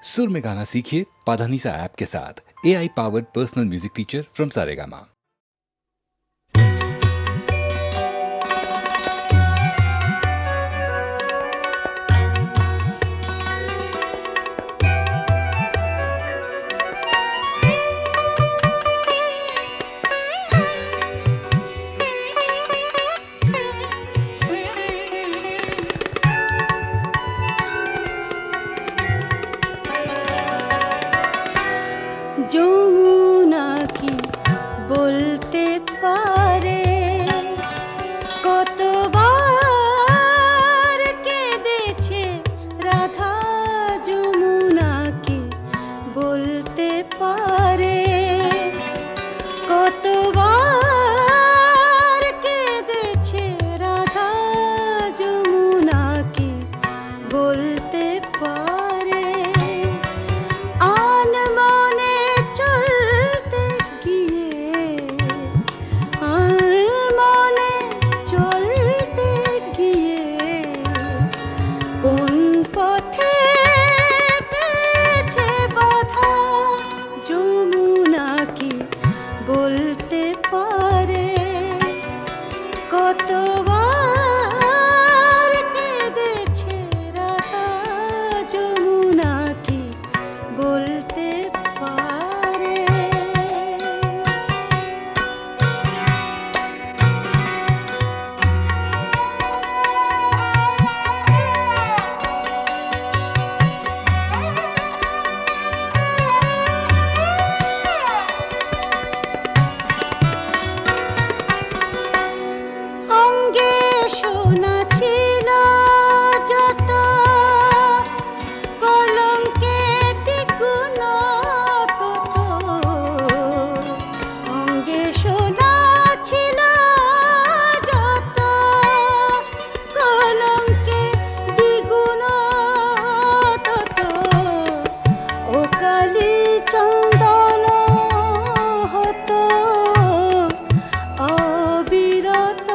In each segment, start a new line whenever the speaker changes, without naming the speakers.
सुर में गाना सीखिए पाधानीसा ऐप के साथ। AI powered personal music teacher from Saregama.
Jamuna কি বলতে পারে কতবার কেঁদেছে রাধা? যমুনা কি বলতে পারে কতবার কেঁদেছে রাধা? যমুনা কি বলতে পারে? বলতে পারে কতবার কেঁদেছে রাধা? যমুনা কি বলতে পারে? সোনা ছিল যত কলঙ্কের দ্বিগুণ তত, অঙ্গে সোনা ছিল যত কলঙ্কের দ্বিগুণ তত, ও কালী চন্দন হতো অবিরত।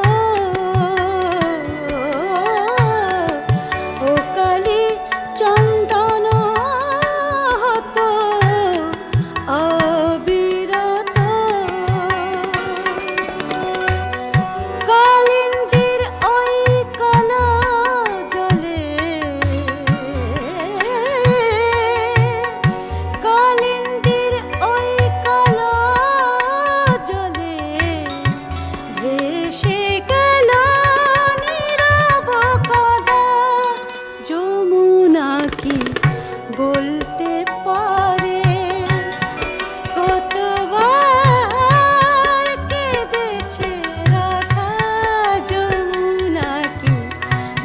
চন্দন হতো অবিরত। কালিন্দীর ওই কালো জলে, কালিন্দীর ওই কালো জলে ভেসে গেল নীরব কদা। যমুনা কি বলতে পারে কতবার কেঁদেছে রাধা? যমুনা কি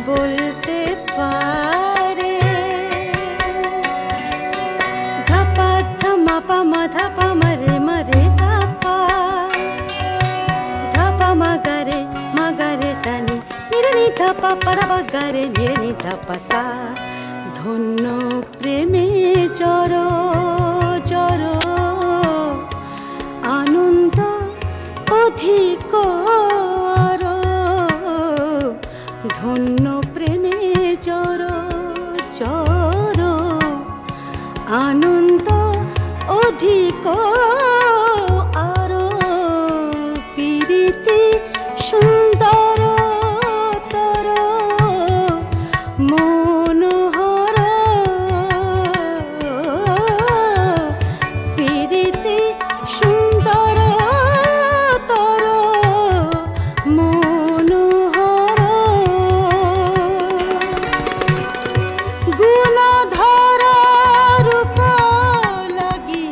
বলতে পারে? ধাপা ধামা পামা ধাপা মারে মারে ধাপা, ধাপা মাগারে মাগারে সানি নিরনি ধাপা পারাবা গারে নিরনি ধাপা সা। ধন্য প্রেমে জর জর আনন্দ অধিক আর, ধন্য প্রেমে জর জর আনন্দ অধিক আর, প্রীতি সুন্দর তর মনোহর, প্রীতি সুন্দর তর মনোহর। গুণধর রূপ লাগি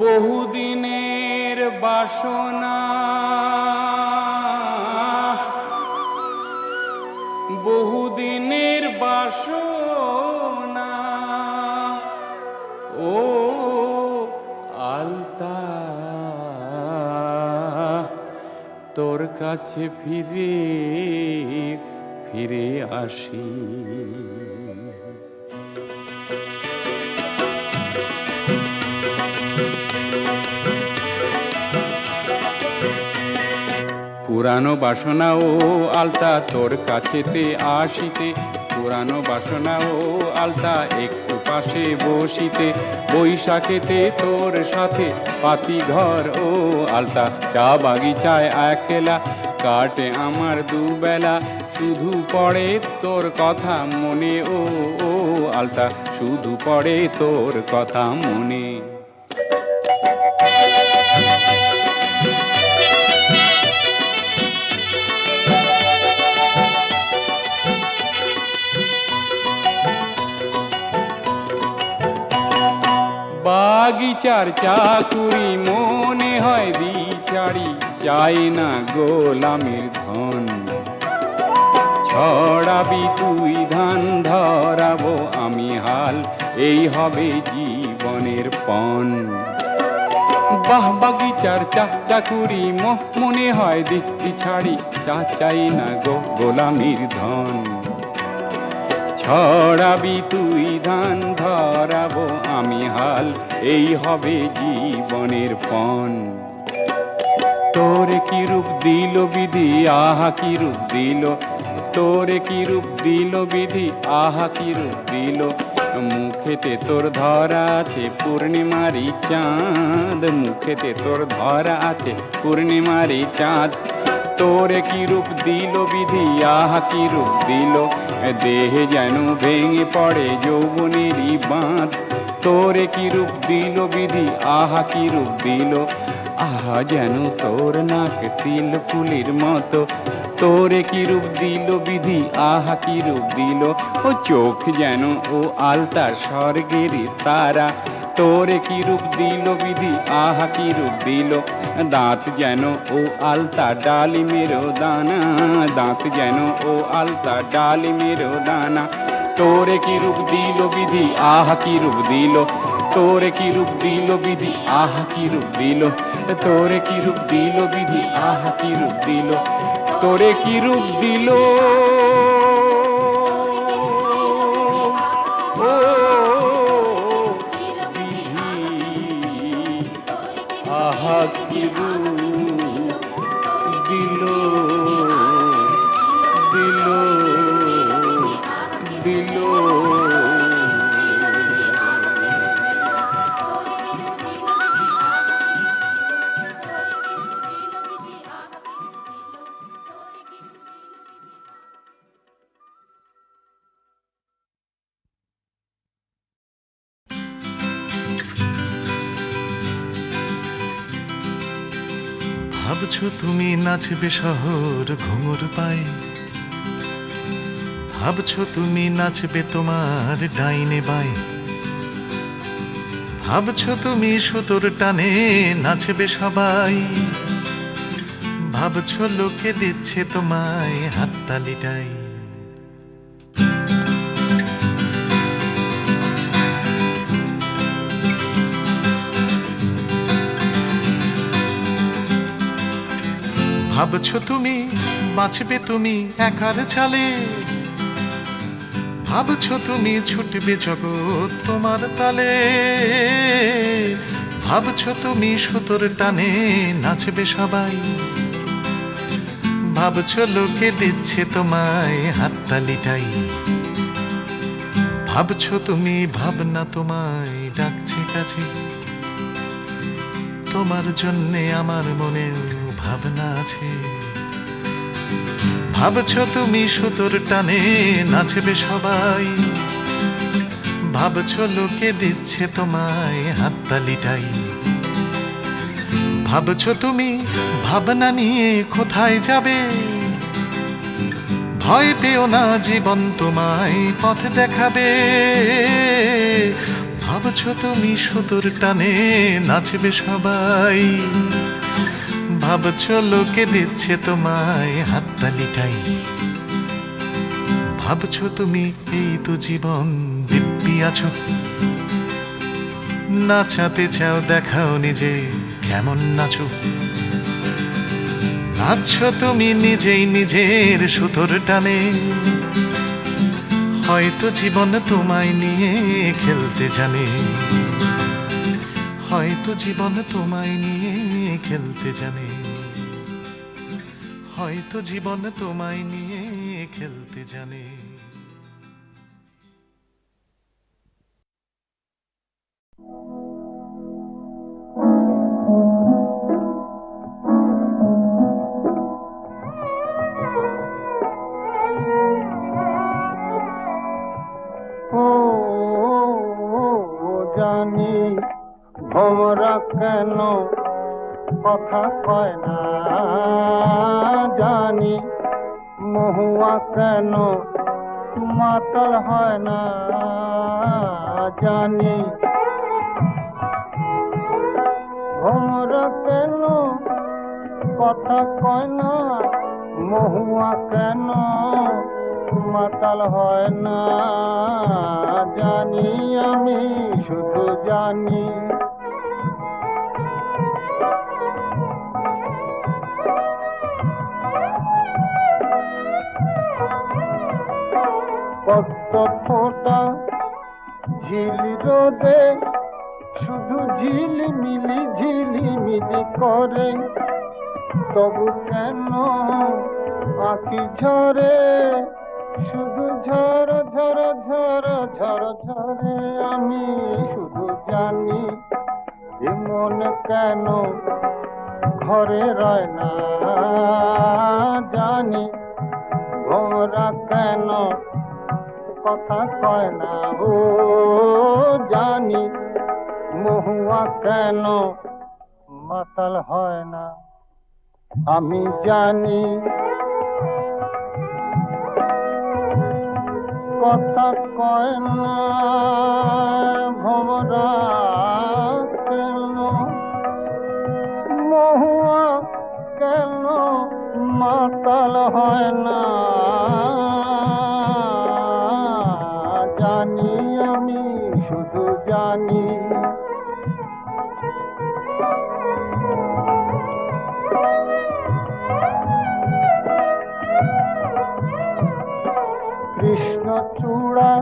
বহুদিনের বাসনা, বহুদিনের বাসনা, ও আলতা তোর কাছে ফিরে ফিরে আসি। পুরানো বাসনা ও আলতা তোর কাছেতে আসিতে, পুরানো বাসনা ও আলতা একটু পাশে বসিতে, বৈশাখেতে তোর সাথে পাতি ঘর ও আলতা, চা বাগিচায় একলা কাটে আমার দুবেলা, শুধু পড়ে তোর কথা মনে ও আলতা, শুধু পড়ে তোর কথা মনে। বাগিচার চাকুরি মনে হয় দিছাড়ি, চাই না গোলামের ধন, ছড়াবি তুই ধান ধরাবো আমি হাল, এই হবে জীবনের পণ। বাহ বাগিচার চাকুরি মনে হয় দিছাড়ি, চাই না গোলামের ধন, ছড়াবি তুই ধান ধরাবো আমি হাল, এই হবে জীবনের পণ। তোরে কি রূপ দিল বিধি, আহা কি রূপ দিল, তোরে কি রূপ দিল বিধি, আহা কি রূপ দিল, মুখেতে তোর ধরা আছে পূর্ণিমারি চাঁদ, মুখেতে তোর ধরা আছে পূর্ণিমারি চাঁদ, তোরে কি রূপ দিল বিধি, আহা কি রূপ দিল, দেহে যেন ভেঙে পড়ে যৌবনেরই বাঁধ, তোরে কি রূপ দিল বিধি, আহা কি রূপ দিল, আহা যেন তোর নাক তিল ফুলের মতো, তোরে কি রূপ দিল বিধি, আহা কি রূপ দিল, ও চোখ যেন ও আলতা স্বর্গের তারা, তোরে কি রূপ দিল বিধি, আহা কি রূপ দিল, দাঁত যেন ও আলতা ডালিমেরও দানা, দাঁত যেন ও আলতা ডালিমেরও দানা, তোরে কি রূপ দিল বিধি, আহা কি রূপ দিল, তোরে কি রূপ দিল বিধি, আহা কি রূপ দিল, তোরে কি রূপ দিল বিধি, আহা কি রূপ দিল, তোরে কি রূপ দিল, ও আহা কি রূপ দিল, দিল দিল।
ভাবছো তুমি নাচবে শহর ঘুঙুর পায়ে, ভাবছো তুমি নাচবে তোমার ডাইনে বায়ে, ভাবছো তুমি সুতোর টানে নাচবে সবাই, ভাবছো লোকে দিচ্ছে তোমায় হাততালিটাই। ভাবছো তুমি বাঁচবে তুমি একার ছালে, ভাবছো তুমি ছুটবে জগৎ তোমার তালে, ভাবছো তুমি সুতোর টানে নাচবে সবাই, ভাবছো লোকে দিচ্ছে তোমায় হাততালিটাই। ভাবছো তুমি ভাবনা তোমায় ডাকছে কাছে, তোমার জন্যে আমার মনেও ভাবনা আছে। ভাবছো তুমি সুতোর টানে নাচবে সবাই, ভাবছো লোকে দিচ্ছে তোমায় হাততালিটাই। ভাবছো তুমি ভাবনা নিয়ে কোথায় যাবে, ভয় পেও না জীবন তোমায় পথ দেখাবে। ভাব ভাবছো তুমি সুতোর টানে নাচবে সবাই, ভাবছো লোকে দিচ্ছে তোমায় হাততালিটাই, ভাবছো তুমি এই তো জীবন দিব্যি আছো, নাচাতে চাও দেখাও নিজে কেমন নাচো, নাচছো তুমি নিজেই নিজের সুতোর টানে, হয়তো জীবন তোমায় নিয়ে খেলতে জানে, হয়তো জীবন তোমায় নিয়ে খেলতে জানে, হয়তো জীবন তোমায় নিয়ে খেলতে জানে।
জানি ভোমরা কেন কথা কয় না, জানি মহুয়া কেন মাতাল হয় না, জানি ভোমরা কেন কথা কয় না, মহুয়া কেন মাতাল হয় না, জানি আমি শুধু জানি। কত ফোঁটা ঝিলি রোদে শুধু ঝিলিমিলি করে, তবু কেন আঁখি ঝরে শুধু ঝর ঝর ঝর ঝর ঝরে, আমি শুধু জানি এ মন কেন ঘরে রয় না, জানি ভোমরা কেন কথা কয় না, ও জানি মহুয়া কেন মাতাল হয় না, আমি জানি কথা কয় না ভোমরা কেন, মহুয়া কেন মাতাল হয় না, জানি আমি শুধু জানি। কৃষ্ণচূড়া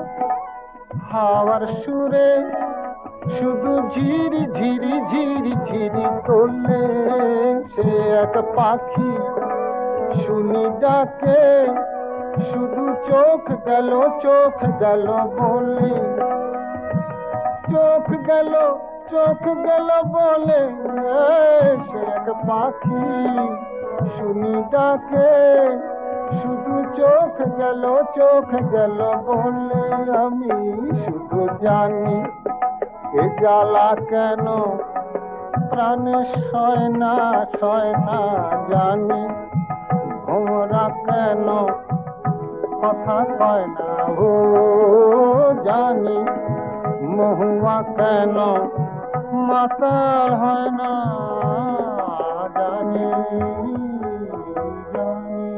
হাওয়ার সুরে শুধু ঝিরি ঝিরি ঝিরি ঝিরি তোলে, সে এক পাখি শুনি ডাকে শুধু চোখ গেল বলে, চোখ গেল বলে, সে এক পাখি শুনি ডাকে শুধু চোখ গেল বলে, আমি শুধু জানি এ জ্বালা কেন প্রাণে সয় না জানি ভোমরা কেন কথা কয় না, ও জানি মহুয়া কেন মাতাল হয় না, জানি জানি।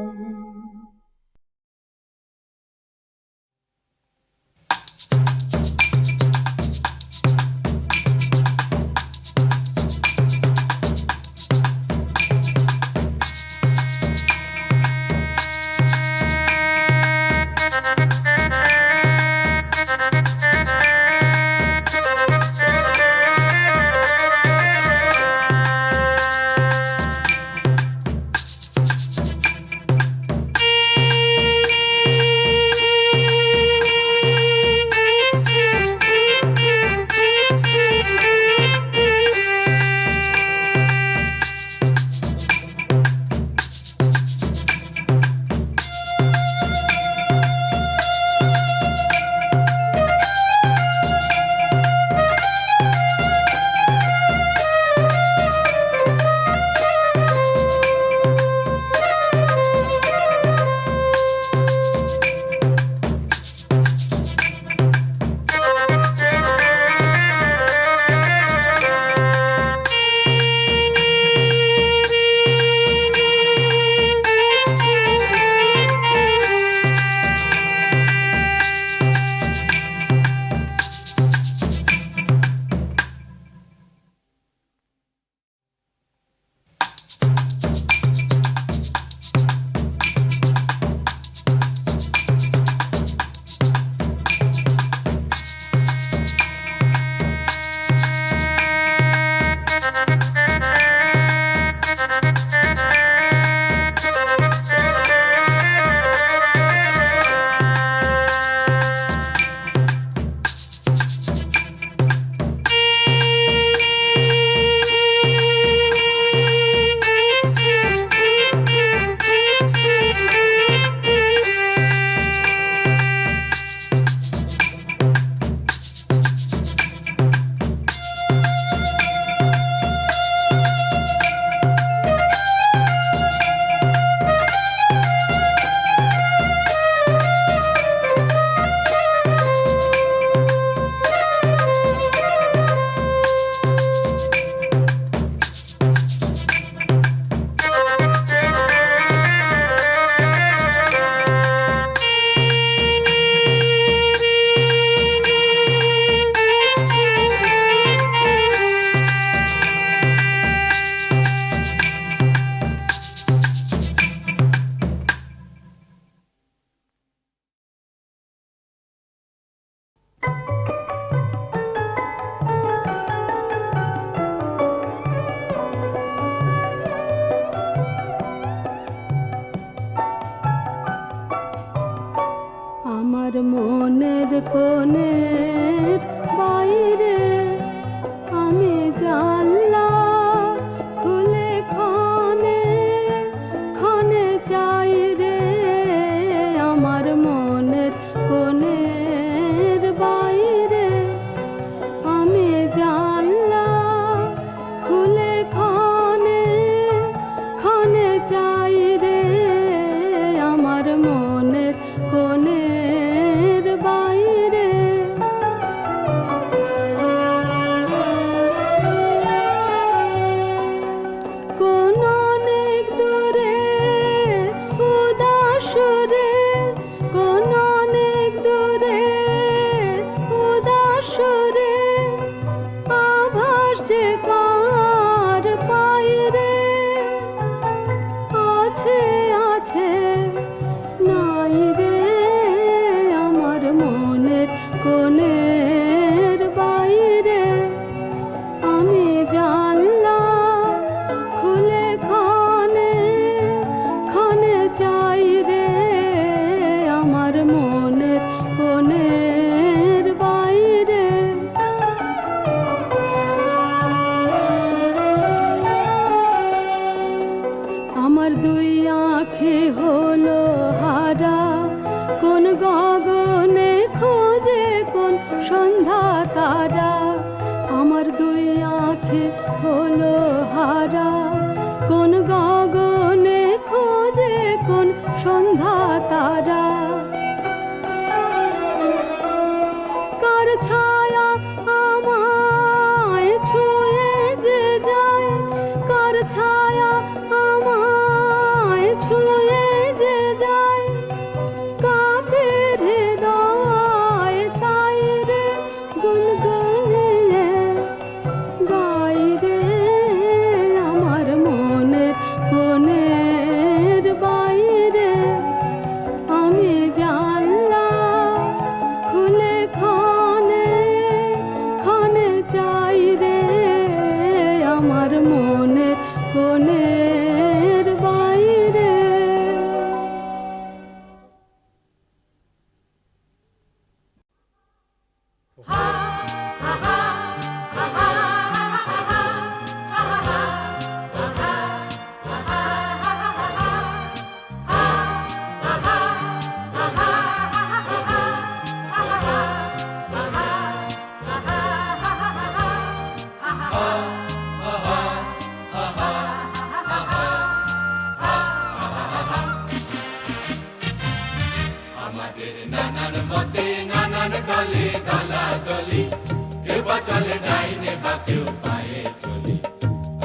কেউ বা চলে ডাইনে বা কেউ পায়ে চলি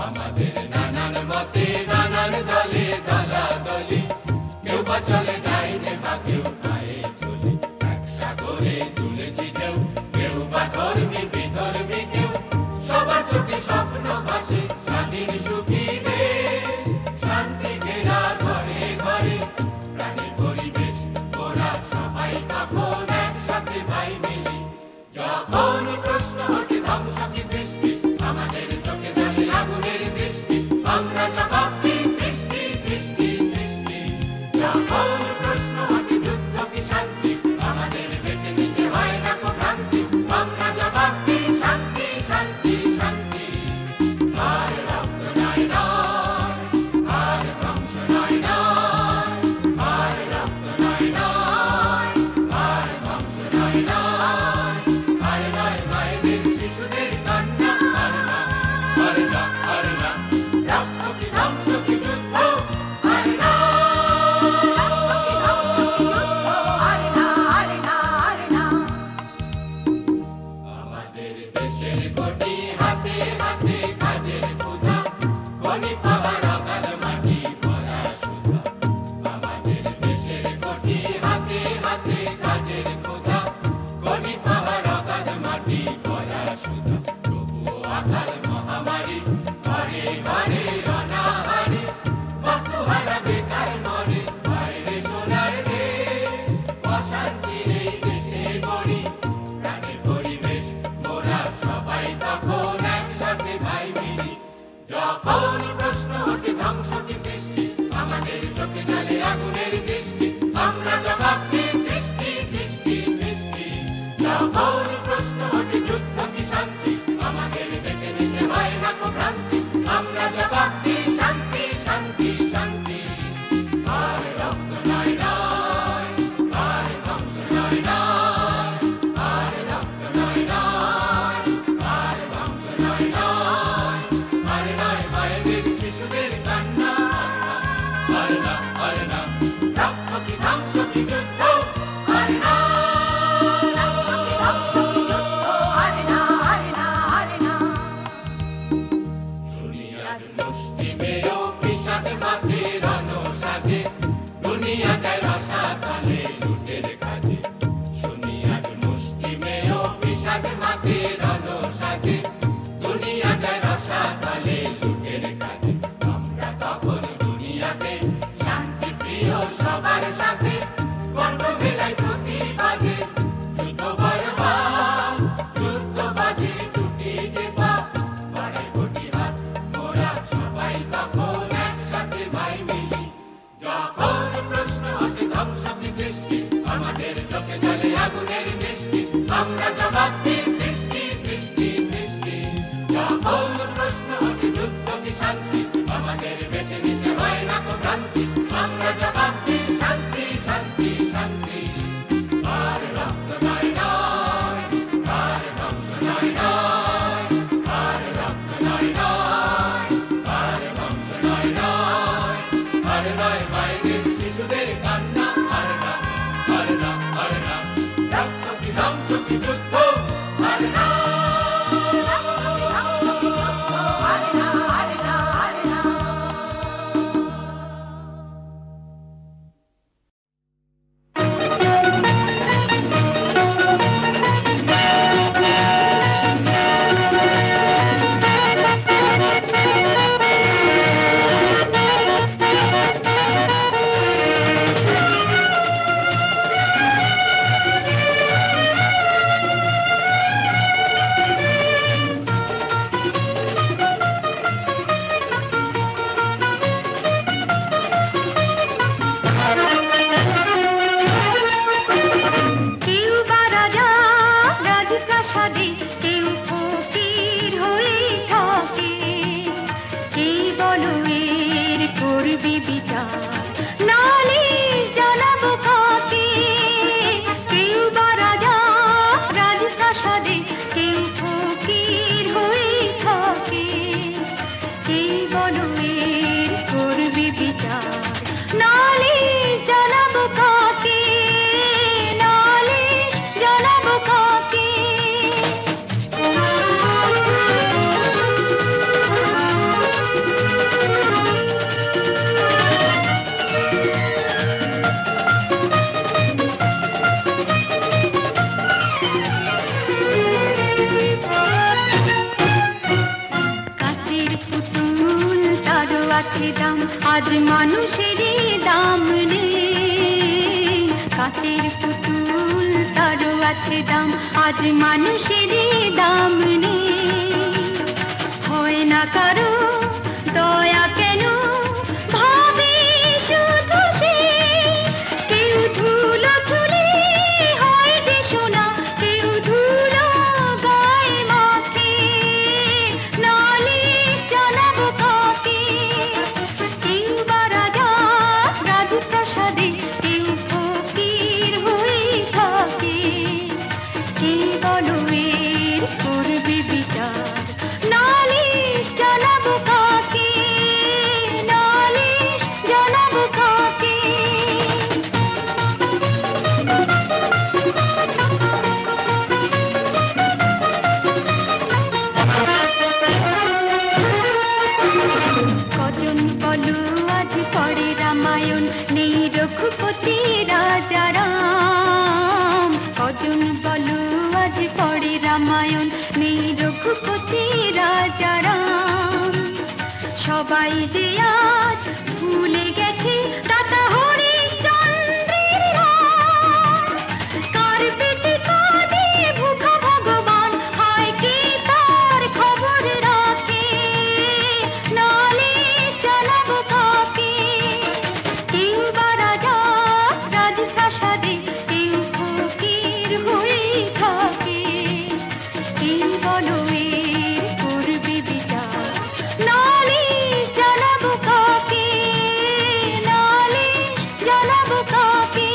আমাদের নানান মতে নানান দলে দলাদলি কেউ বা চলে ডাইনে বা কেউ পায়ে চলি এক সাগরে তুলেছি ঢেউ কেউ বা ধর্মী বিধর্মী কেউ সবার চোখে স্বপ্ন ভাসে স্বাধীন সুখী দেশ শান্তি ঘেরা ঘরে ঘরে প্রাণী পরিবেশ ওরা সবাই তখন একসাথে ভাই মিলি যখন প্রশ্ন ওঠে ধ্বংস কি সৃষ্টি আমাদের চোখে জলে আগুনের দৃষ্টি আমরা জবাব দিই সৃষ্টি সৃষ্টি সৃষ্টি যখন প্রশ্ন ওঠে যুদ্ধ কি শান্তি আমাদের বেঁচে নিতে হয় না কো ভ্রান্তি আমরা জবাব দিই শান্তি শান্তি শান্তি আর রক্ত নয় নয় আর ধ্বংস নয় নয় আর রক্ত নয় নয় আর ধ্বংস নয় নয় আর নয় মায়েদের শিশুদের কান্না আর না আর না আর না রক্ত কি ধ্বংস কি যুদ্ধ আর না আমাদের দেশের কোটি হাতে হাতে কাজের ক্ষুধা খনি পাহাড় আকার মাটি ভরা সুধা আমাদের দেশের কোটি হাতে হাতে কাজের ক্ষুধা খনি পাহাড় আকার মাটি ভরা সুধা তবুও আকাল মহামারী ঘরে ঘরে অনাহারে বস্তুহারা বেকার মরে বাইরে সোনার দেশ অশান্তির এই দেশে গড়ি প্রাণের পরিবেশ ওরা সবাই তখন একসাথে ভাই মিলি যখন প্রশ্ন ওঠে ধ্বংস কি সৃষ্টি আমাদের চোখে জলে আগুনের দৃষ্টি আমরা জবাব দিই সৃষ্টি সৃষ্টি সৃষ্টি যখন প্রশ্ন ওঠে যুদ্ধ কি শান্তি আমাদের বেঁচে নিতে হয় না কো ভ্রান্তি আমরা জবাব দিই শান্তি শান্তি শান্তি আর রক্ত নয় নয় আর ধ্বংস নয় নয় আর রক্ত নয় নয় আর ধ্বংস নয় নয় আর নয় মায়েদের শিশুদের কান্না আর না আর না রক্ত কি ধ্বংস কি যুদ্ধ আর না শুনি আজ মুষ্টিমেয় পিশাচ মাথে রণ সাজে দুনিয়া যায় রসাতলে লুটের কাজে শুনি আজ মুষ্টিমেয় পিশাচ মাথে রণ সাজে দুনিয়া যায় রসাতলে লুটের কাজে আমরা তখন দুনিয়াতে শান্তি প্রিয় সবার সাথে কণ্ঠ মেলাই প্রতিবাদে যুদ্ধ বরবাদ যুদ্ধবাদীর টুটি টেপা বাড়াই কোটি হাত ওরা সবাই তখন একসাথে ভাই মিলি যখন প্রশ্ন ওঠে ধ্বংস কি সৃষ্টি আমাদের চোখে জলে আগুনের দৃষ্টি আমরা জবাব দিই সৃষ্টি সৃষ্টি সৃষ্টি যখন প্রশ্ন ওঠে যুদ্ধ কি শান্তি আমাদের বেঁচে নিতে হয় না কো ভ্রান্তি আমরা জবাব দিই শান্তি শান্তি শান্তি আর রক্ত নয় নয় আর ধ্বংস নয় নয় আর রক্ত নয় নয় আর ধ্বংস নয় নয় আর নয় মায়েদের শিশুদের কান্না আর না আর না আর না রক্ত কি ধ্বংস কি যুদ্ধ আর না
আছে দাম, আজ মানুষেরই দাম নেই। কাচের পুতুল তারও আছে দাম, আজ মানুষেরই দাম নেই। হয় না কারো দয়া কেন, ভাবে শুধু সে। কেউ ধুলো ছুঁলে হয় যে সোনা, কেউ ধুলো গায়ে মাখে। নালিশ জানাবো কাকে? কেউ বা রাজা রাজপ্রাসাদে, কেউ ফকির হয়ে থাকে। কে বলো এর করবে বিচার? নালিশ জানাবো কাকে? নালিশ জানাবো কাকে? কজন বলো আজ পড়ে রামায়ণ, নেই রঘুপতি রাজা রাম। কজন বলো আজ পড়ে রামায়ণ, নেই রঘুপতি রাজা রাম। সবাই যে আজ ভুলে গেছে দাদা হরিশ্চন্দ্রের নাম। কার পেটে কাঁদে ভুখা ভগবান, হায় কে তার খবর রাখে? নালিশ জানাবো কাকে? কেউ বা রাজা রাজপ্রাসাদে, কেউ ফকির হয়ে থাকে। কে বলো এর করবে বিচার? নালিশ জানাবো কাকে? নালিশ জানাবো কাকে?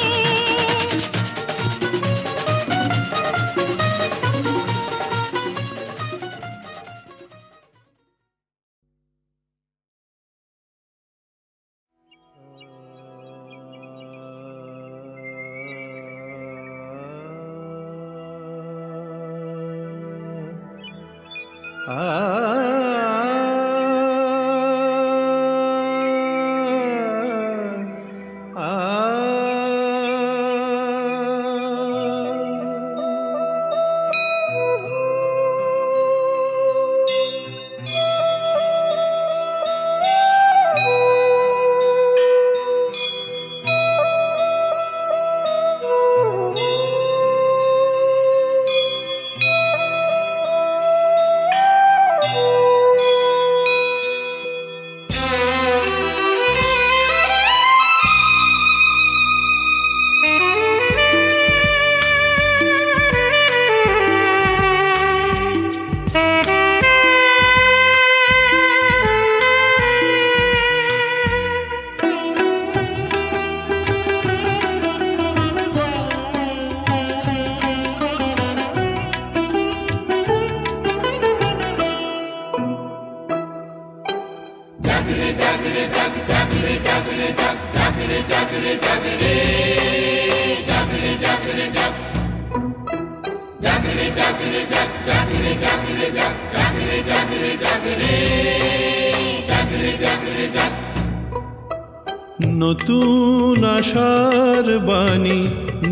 নতুন আশার বাণী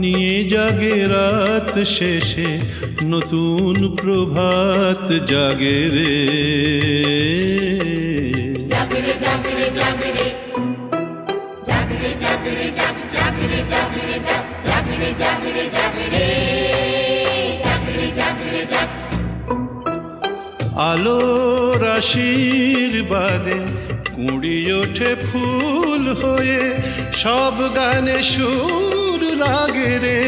নিয়ে জাগে রাত শেষে, নতুন প্রভাত জাগে রে। আলোর আশীর্বাদে কুঁড়ি ওঠে ফুল হয়ে, সব গানে সুর লাগে রে।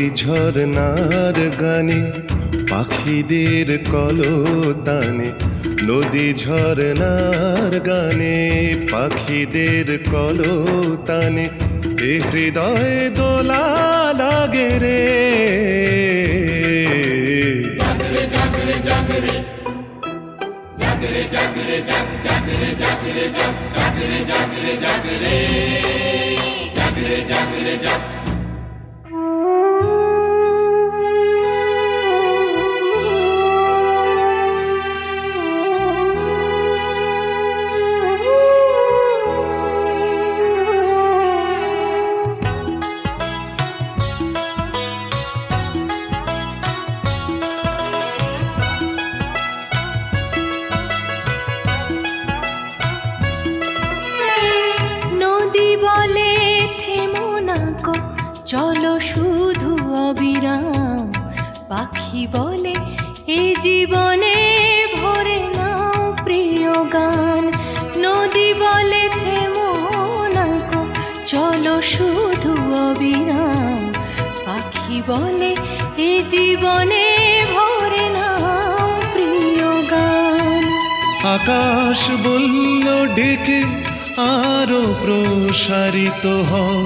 নদী ঝরনার গানে পাখিদের কলতানে, নদী ঝরনার গানে পাখিদের কলতানে, এ হৃদয়ে দোলা লাগে রে।
জাগরে জাগরে জাগরে জাগরে জাগরে জাগরে জাগরে জাগরে জাগরে জাগরে জাগরে জাগরে জাগরে।
চলো শুধু অবিরাম, পাখি বলে এই জীবনে ভরে নাও প্রিয় গান। নদী বলে থেমো না গো, চলো শুধু অবিরাম, পাখি বলে এই জীবনে ভরে নাও প্রিয় গান।
আকাশ বলল ডেকে আরো প্রসারিত হও,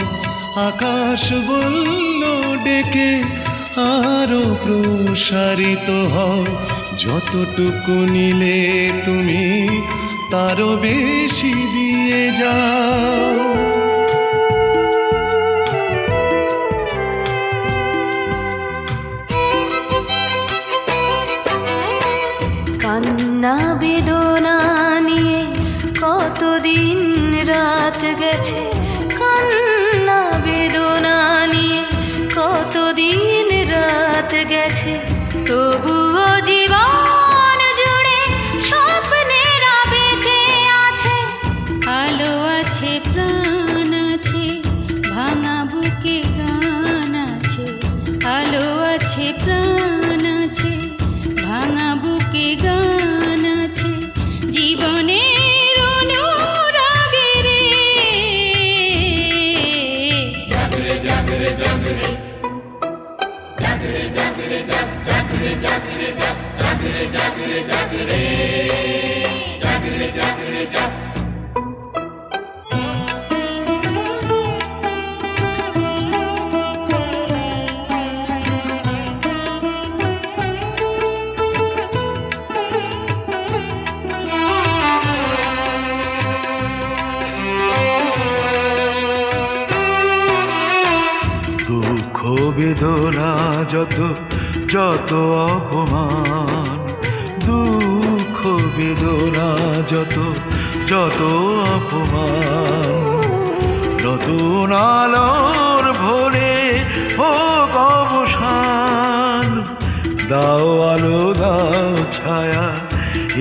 আকাশ বলল ডেকে আরো প্রসারিত হও, যতটুকু নিলে তুমি তারও বেশি দিয়ে যাও।
কান্না বেদনা নিয়ে কতদিন রাত গেছে, কান্না বেদনা নিয়ে কতদিন রাত গেছে, তবুও জীবন জুড়ে স্বপ্নেরা বেঁচে আছে। আলো আছে, প্রাণ আছে, ভাঙা বুকে গান আছে। আলো আছে, প্রাণ আছে, ভাঙা বুকে গান আছে, জীবনের অনুরাগে রে।
জাগরে জাগরে জাগরে জাগরে জাগরে জাগরে জাগরে জাগরে জাগরে জাগরে জাগরে জাগরে জাগরে।
দুঃখ বেদনা যত যত অপমান, দুঃখ বেদনা যত যত অপমান, নতুন আলোর ভোরে হোক অবসান। দাও আলো দাও ছায়া,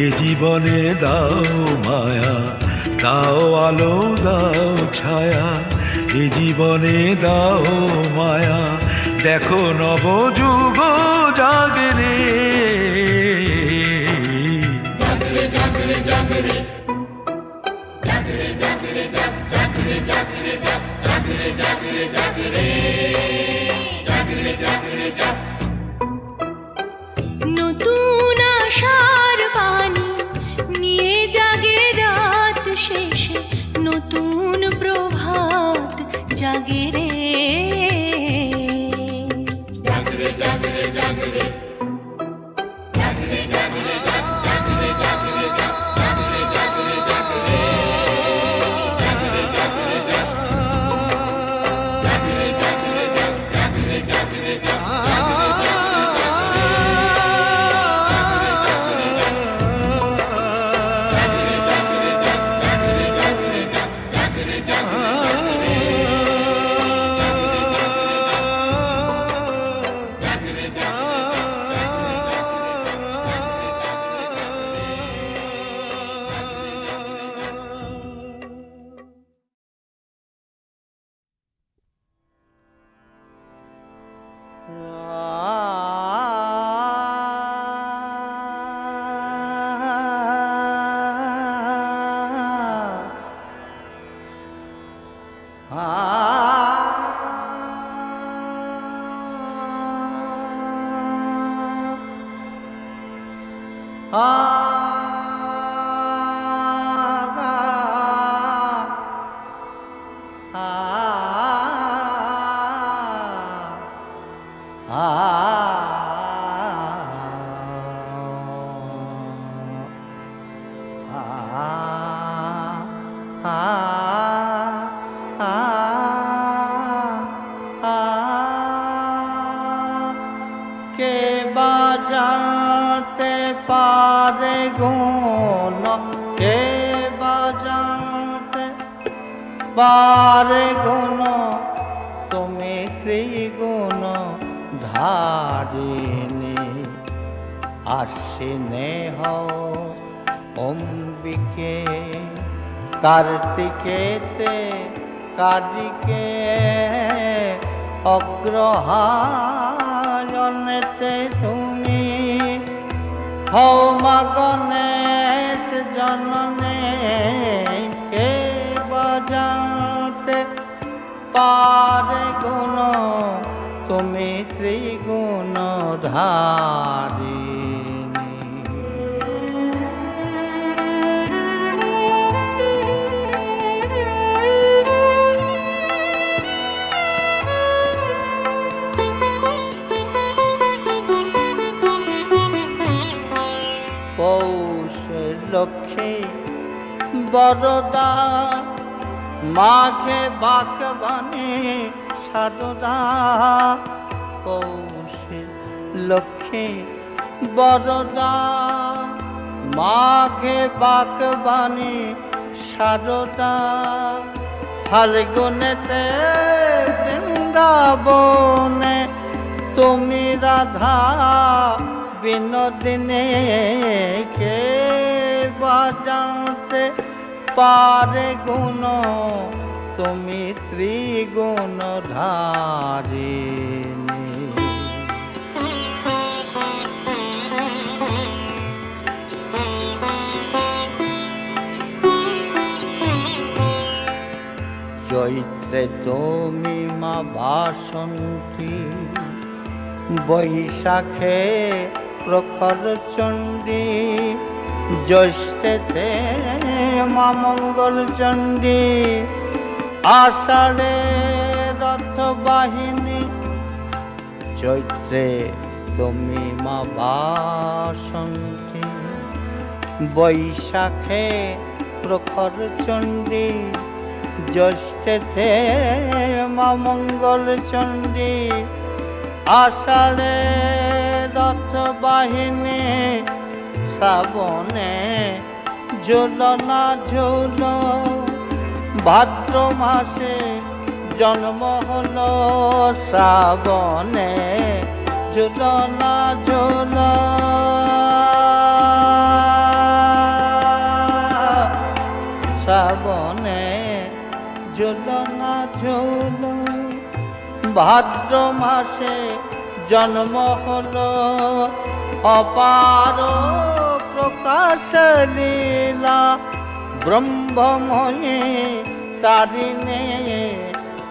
এ জীবনে দাও মায়া, দাও আলো দাও ছায়া, এ জীবনে দাও মায়া, দেখো নবযুগ জাগরে।
জাগরে জাগরে জাগরে জাগরে জাগরে জাগরে জাগরে জাগরে জাগরে জাগরে জাগরে জাগরে জাগরে।
নতুন আশার বাণী নিয়ে জাগে রাত শেষে, নতুন প্রভাত জাগে রে।
জাগরে জাগরে জাগরে জাগরে জাগরে জাগরে জাগরে জাগরে জাগরে জাগরে জাগরে জাগরে জাগরে জাগরে জাগরে জাগরে জাগরে।
আ কে বাজাতে পারে গুণ, কে বাজাতে পারে গুণ, তুমি ত্রিগুণ ধারিণী। আশ্বিনে হও অম্বিকে, কার্তিকেতে কারিকে, অগ্রহায়ণেতে তুমি হও মা গণেশ জননে। কে বাজাতে পারে গুণ, তুমি ত্রিগুণ ধারিণী। পৌষে লক্ষ্মী বরদা, মাঘে বাকবাণী সারদা। পৌষে লক্ষ্মী বরদা, মাঘে বাকবাণী সারদা। ফাল্গুনেতে বৃন্দাবনে তুমি রাধা বিনোদিনী। কে বাজাতে পারে গুণ, তুমি ত্রিগুণ ধারিণী। চৈত্রে তুমি মা বাসন্তী, বৈশাখে প্রখর চণ্ডী, জ্যৈষ্ঠেতে মা মঙ্গল চণ্ডী। আষাঢ়ে রথ বাহিনী, চৈত্রে তুমি মা বাসন্তী, বৈশাখে প্রখর চণ্ডী, জ্যৈষ্ঠেতে মা মঙ্গল চণ্ডী। আষাঢ়ে রথ বাহিনী, শ্রাবণে ঝুলনা ঝুল, ভাদ্র মাসে জন্ম হলো, শ্রাবণে ঝুলনা ঝুল। শ্রাবণে ঝুলনা ঝুল, ভাদ্র মাসে জন্ম হলো। অপার প্রকাশ লীলা ব্রহ্মময়ী তারিণী।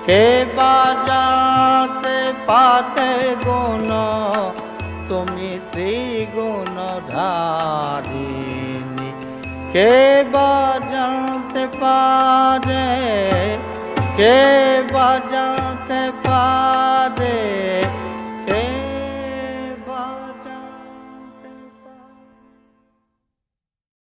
কে বাজাতে পারে গুণ, তুমি ত্রিগুণ ধারিণী। কে বাজাতে পারে, কে